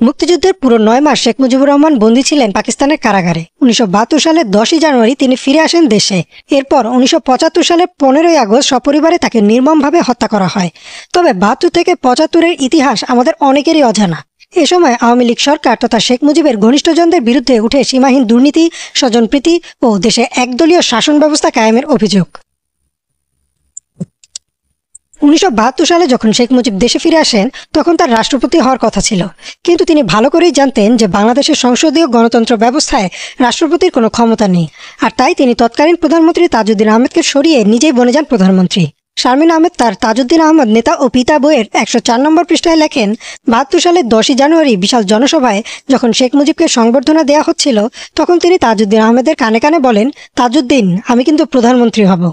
মুক্তিযুদ্ধের পুরো ৯ মাস শেখ মুজিবুর রহমান বন্দী ছিলেন পাকিস্তানের কারাগারে। ১৯৭২ সালের ১০ই জানুয়ারি তিনি ফিরে আসেন দেশে। এরপর ১৯৭৫ সালের ১৫ই আগস্ট সপরিবারে তাকে নির্মমভাবে হত্যা করা হয়। তবে ৭২ থেকে ৭৫-এর ইতিহাস আমাদের অনেকেরই অজানা। এ সময় আওয়ামী লীগ সরকার তথা শেখ মুজিবের ঘনিষ্ঠজনদের বিরুদ্ধে উঠে সীমাহীন দুর্নীতি, স্বজনপ্রীতি ও দেশে একদলীয় শাসন ব্যবস্থা কায়েমের অভিযোগ। ১৯৭২ সালে যখন শেখ মুজিব দেশে ফিরে আসেন তখন তার রাষ্ট্রপতি হওয়ার কথা ছিল, কিন্তু তিনি ভালো করেই জানতেন যে বাংলাদেশের সংসদীয় গণতন্ত্র ব্যবস্থায় রাষ্ট্রপতির কোনো ক্ষমতা নেই। আর তাই তিনি তৎকালীন প্রধানমন্ত্রী তাজউদ্দিন আহমেদকে সরিয়ে নিজেই বনে যান প্রধানমন্ত্রী। শারমিন আহমেদ তার তাজউদ্দিন আহমদ নেতা ও পিতা বইয়ের ১০৪ নম্বর পৃষ্ঠায় লেখেন, ৭২ সালের ১০ই জানুয়ারি বিশাল জনসভায় যখন শেখ মুজিবকে সংবর্ধনা দেওয়া হচ্ছিল তখন তিনি তাজউদ্দিন আহমেদের কানে কানে বলেন, তাজউদ্দিন, আমি কিন্তু প্রধানমন্ত্রী হব।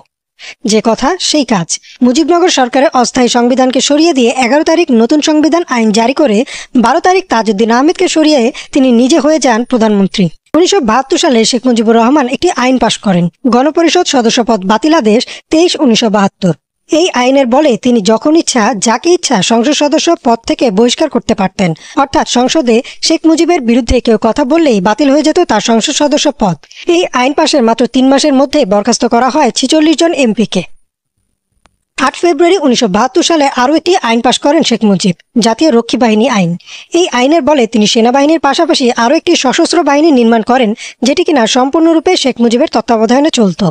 যে কথা সেই কাজ। মুজিবনগর সরকারের অস্থায়ী সংবিধানকে সরিয়ে দিয়ে ১১ তারিখ নতুন সংবিধান আইন জারি করে ১২ তারিখ তাজউদ্দিন আহমেদকে সরিয়ে তিনি নিজে হয়ে যান প্রধানমন্ত্রী। ১৯৭২ সালে শেখ মুজিবুর রহমান একটি আইন পাশ করেন, গণপরিষদ সদস্যপদ বাতিলাদেশ ২৩/১৯৭২। এই আইনের বলে তিনি যখন ইচ্ছা যাকে ইচ্ছা সংসদ সদস্য পদ থেকে বহিষ্কার করতে পারতেন। অর্থাৎ সংসদে শেখ মুজিবের বিরুদ্ধে কেউ কথা বললেই বাতিল হয়ে যেত তার সংসদ সদস্য পদ। এই আইন পাশের মাত্র ৩ মাসের মধ্যে বরখাস্ত করা হয় ৪৬ জন এমপিকে। ৮ ফেব্রুয়ারি ১৯৭২ সালে আরও একটি আইন পাশ করেন শেখ মুজিব, জাতীয় রক্ষী বাহিনী আইন। এই আইনের বলে তিনি সেনাবাহিনীর পাশাপাশি আরও একটি সশস্ত্র বাহিনী নির্মাণ করেন, যেটি কিনা সম্পূর্ণরূপে শেখ মুজিবের তত্ত্বাবধানে চলত।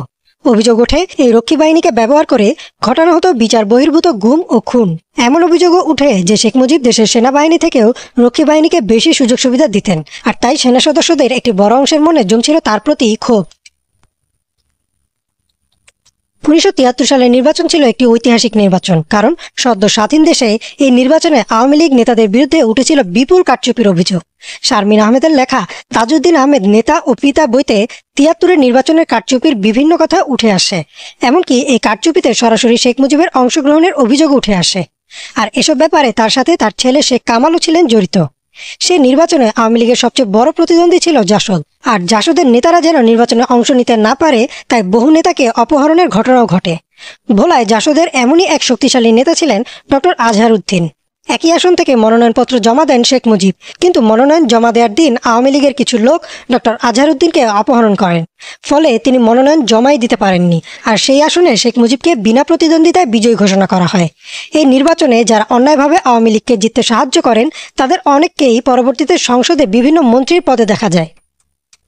অভিযোগ ওঠে এই রক্ষী বাহিনীকে ব্যবহার করে ঘটানো হতো বিচার বহির্ভূত গুম ও খুন। এমন অভিযোগও উঠে যে শেখ মুজিব দেশের সেনাবাহিনী থেকেও রক্ষী বাহিনীকে বেশি সুযোগ সুবিধা দিতেন, আর তাই সেনা সদস্যদের একটি বড় অংশের মনে জমছিল তার প্রতি ক্ষোভ। ১৯৭৩ সালের নির্বাচন ছিল একটি ঐতিহাসিক নির্বাচন, কারণ সদ্য স্বাধীন দেশে এই নির্বাচনে আওয়ামী লীগ নেতাদের বিরুদ্ধে উঠেছিল বিপুল কারচুপির অভিযোগ। শারমিন আহমেদের লেখা তাজউদ্দিন আহমেদ নেতা ও পিতা বইতে ৭৩-এর নির্বাচনের কারচুপির বিভিন্ন কথা উঠে আসে। এমনকি এই কারচুপিতে সরাসরি শেখ মুজিবের অংশগ্রহণের অভিযোগ উঠে আসে। আর এসব ব্যাপারে তার সাথে তার ছেলে শেখ কামালও ছিলেন জড়িত। সে নির্বাচনে আওয়ামী লীগের সবচেয়ে বড় প্রতিদ্বন্দ্বী ছিল জাসদ। আর জাসদের নেতারা যেন নির্বাচনে অংশ নিতে না পারে তাই বহু নেতাকে অপহরণের ঘটনাও ঘটে। ভোলায় জাসদের এমনই এক শক্তিশালী নেতা ছিলেন ডক্টর আজহারউদ্দিন। একই আসন থেকে মনোনয়নপত্র জমা দেন শেখ মুজিব, কিন্তু মনোনয়ন জমা দেওয়ার দিন আওয়ামী লীগের কিছু লোক ডক্টর আজহারউদ্দিনকে অপহরণ করেন। ফলে তিনি মনোনয়ন জমাই দিতে পারেননি, আর সেই আসনে শেখ মুজিবকে বিনা প্রতিদ্বন্দ্বিতায় বিজয়ী ঘোষণা করা হয়। এই নির্বাচনে যারা অন্যায়ভাবে আওয়ামী লীগকে জিততে সাহায্য করেন তাদের অনেককেই পরবর্তীতে সংসদে বিভিন্ন মন্ত্রীর পদে দেখা যায়।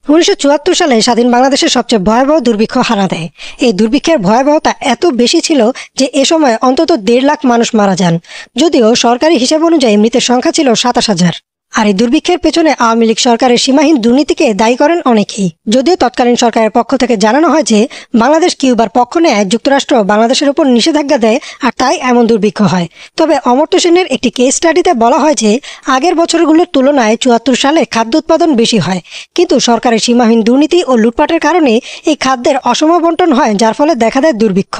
১৯৭৪ সালে স্বাধীন বাংলাদেশের সবচেয়ে ভয়াবহ দুর্ভিক্ষ হানা দেয়। এই দুর্ভিক্ষের ভয়াবহতা এত বেশি ছিল যে এ সময় অন্তত ১.৫ লাখ মানুষ মারা যান, যদিও সরকারি হিসাব অনুযায়ী মৃতের সংখ্যা ছিল ২৭,০০০। আর এই দুর্ভিক্ষের পেছনে আওয়ামী লীগ সরকারের সীমাহীন দুর্নীতিকে দায়ী করেন অনেকেই। যদিও তৎকালীন সরকারের পক্ষ থেকে জানানো হয় যে বাংলাদেশ কিউবার পক্ষ নেয় যুক্তরাষ্ট্র বাংলাদেশের উপর নিষেধাজ্ঞা দেয়, আর তাই এমন দুর্ভিক্ষ হয়। তবে অমর্ত্য সেনের একটি কেস স্টাডিতে বলা হয় যে আগের বছরগুলোর তুলনায় ৭৪ সালে খাদ্য উৎপাদন বেশি হয়, কিন্তু সরকারের সীমাহীন দুর্নীতি ও লুটপাটের কারণে এই খাদ্যের অসম বন্টন হয়, যার ফলে দেখা দেয় দুর্ভিক্ষ।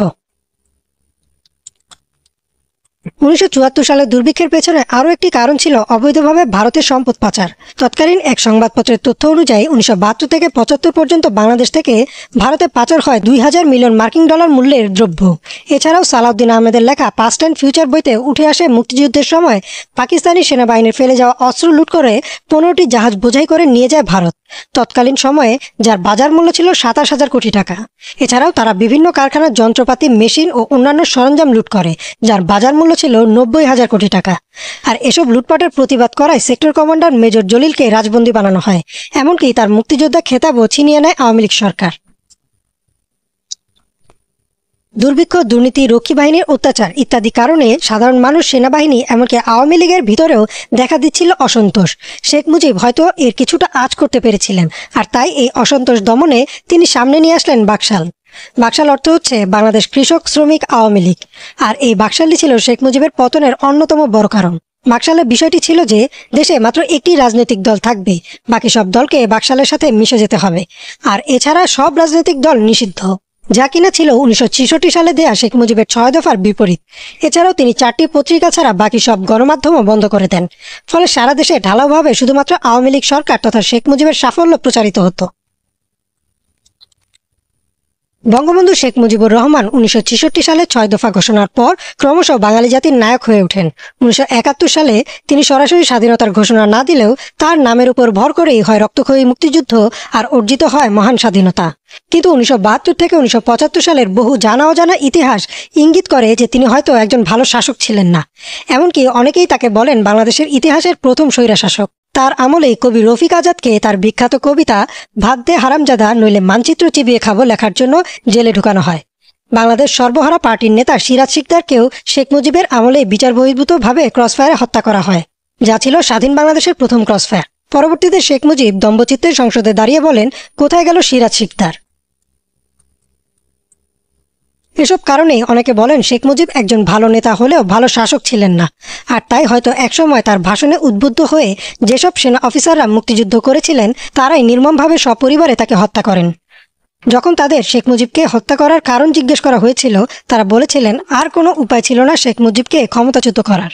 ১৯৭৪ সালের দুর্ভিক্ষের পেছনে আরও একটি কারণ ছিল অবৈধভাবে ভারতের সম্পদ পাচার। তৎকালীন এক সংবাদপত্রের তথ্য অনুযায়ী ১৯৭২ থেকে ৭৫ পর্যন্ত বাংলাদেশ থেকে ভারতে পাচার হয় ২,০০০ মিলিয়ন মার্কিন ডলার মূল্যের দ্রব্য। এছাড়াও সালাউদ্দিন আহমেদের লেখা পাস্ট অ্যান্ড ফিউচার বইতে উঠে আসে মুক্তিযুদ্ধের সময় পাকিস্তানি সেনাবাহিনীর ফেলে যাওয়া অস্ত্র লুট করে ১৫টি জাহাজ বোঝাই করে নিয়ে যায় ভারত, তৎকালীন সময়ে যার বাজার মূল্য ছিল ২৭,০০০ কোটি টাকা। এছাড়াও তারা বিভিন্ন কারখানার যন্ত্রপাতি, মেশিন ও অন্যান্য সরঞ্জাম লুট করে, যার বাজার মূল্য ছিল ৯০,০০০ কোটি টাকা। আর এসব লুটপাটের প্রতিবাদ করায় সেক্টর কমান্ডার মেজর জলিলকে রাজবন্দী বানানো হয়। এমনকি তার মুক্তিযোদ্ধা খেতাবও ছিনিয়ে নেয় আওয়ামী লীগ সরকার। দুর্ভিক্ষ, দুর্নীতি, রক্ষী বাহিনীর অত্যাচার ইত্যাদি কারণে সাধারণ মানুষ, সেনাবাহিনী, এমনকি আওয়ামী লীগের ভিতরেও দেখা দিচ্ছিল অসন্তোষ। শেখ মুজিব হয়তো এর কিছুটা আঁচ করতে পেরেছিলেন, আর তাই এই অসন্তোষ দমনে তিনি সামনে নিয়ে আসলেন বাকশাল। বাকশাল অর্থ হচ্ছে বাংলাদেশ কৃষক শ্রমিক আওয়ামী লীগ। আর এই বাকশালটি ছিল শেখ মুজিবের পতনের অন্যতম বড় কারণ। বাকশালের বিষয়টি ছিল যে দেশে মাত্র একটি রাজনৈতিক দল থাকবে, বাকি সব দলকে বাকশালের সাথে মিশে যেতে হবে। আর এছাড়া সব রাজনৈতিক দল নিষিদ্ধ, যা কিনা ছিল ১৯৬৬ সালে দেয়া শেখ মুজিবের ৬ দফার বিপরীত। এছাড়াও তিনি ৪টি পত্রিকা ছাড়া বাকি সব গণমাধ্যমও বন্ধ করে দেন। ফলে সারা দেশে ঢালাওভাবে শুধুমাত্র আওয়ামী লীগ সরকার তথা শেখ মুজিবের সাফল্য প্রচারিত হতো। বঙ্গবন্ধু শেখ মুজিবুর রহমান 1966 সালে 6 দফা ঘোষণার পর ক্রমশ বাঙালি জাতির নায়ক হয়ে ওঠেন। 1971 সালে তিনি সরাসরি স্বাধীনতার ঘোষণা না দিলেও তার নামের উপর ভর করেই হয় রক্তক্ষয়ী মুক্তিযুদ্ধ আর অর্জিত হয় মহান স্বাধীনতা। কিন্তু 1972 থেকে 1975 সালের বহু জানা অজানা ইতিহাস ইঙ্গিত করে যে তিনি হয়তো একজন ভালো শাসক ছিলেন না। এমনকি অনেকেই তাকে বলেন বাংলাদেশের ইতিহাসের প্রথম স্বৈরশাসক। তার আমলেই কবি রফিক আজাদকে তার বিখ্যাত কবিতা ভাত দে হারামজাদা নইলে মানচিত্র চিবিয়ে খাবো লেখার জন্য জেলে ঢুকানো হয়। বাংলাদেশ সর্বহারা পার্টির নেতা সিরাজ শিকদারকেও শেখ মুজিবের আমলে বিচার বহির্ভূতভাবে ক্রসফায়ারে হত্যা করা হয়, যা ছিল স্বাধীন বাংলাদেশের প্রথম ক্রসফায়ার। পরবর্তীতে শেখ মুজিব দম্ভচিত্তে সংসদে দাঁড়িয়ে বলেন, কোথায় গেল সিরাজ শিকদার? এসব কারণে অনেকে বলেন শেখ মুজিব একজন ভালো নেতা হলেও ভালো শাসক ছিলেন না। আর তাই হয়তো একসময় তার ভাষণে উদ্বুদ্ধ হয়ে যেসব সেনা অফিসাররা মুক্তিযুদ্ধ করেছিলেন তারাই নির্মমভাবে সপরিবারে তাকে হত্যা করেন। যখন তাদের শেখ মুজিবকে হত্যা করার কারণ জিজ্ঞেস করা হয়েছিল, তারা বলেছিলেন আর কোনো উপায় ছিল না শেখ মুজিবকে ক্ষমতাচ্যুত করার।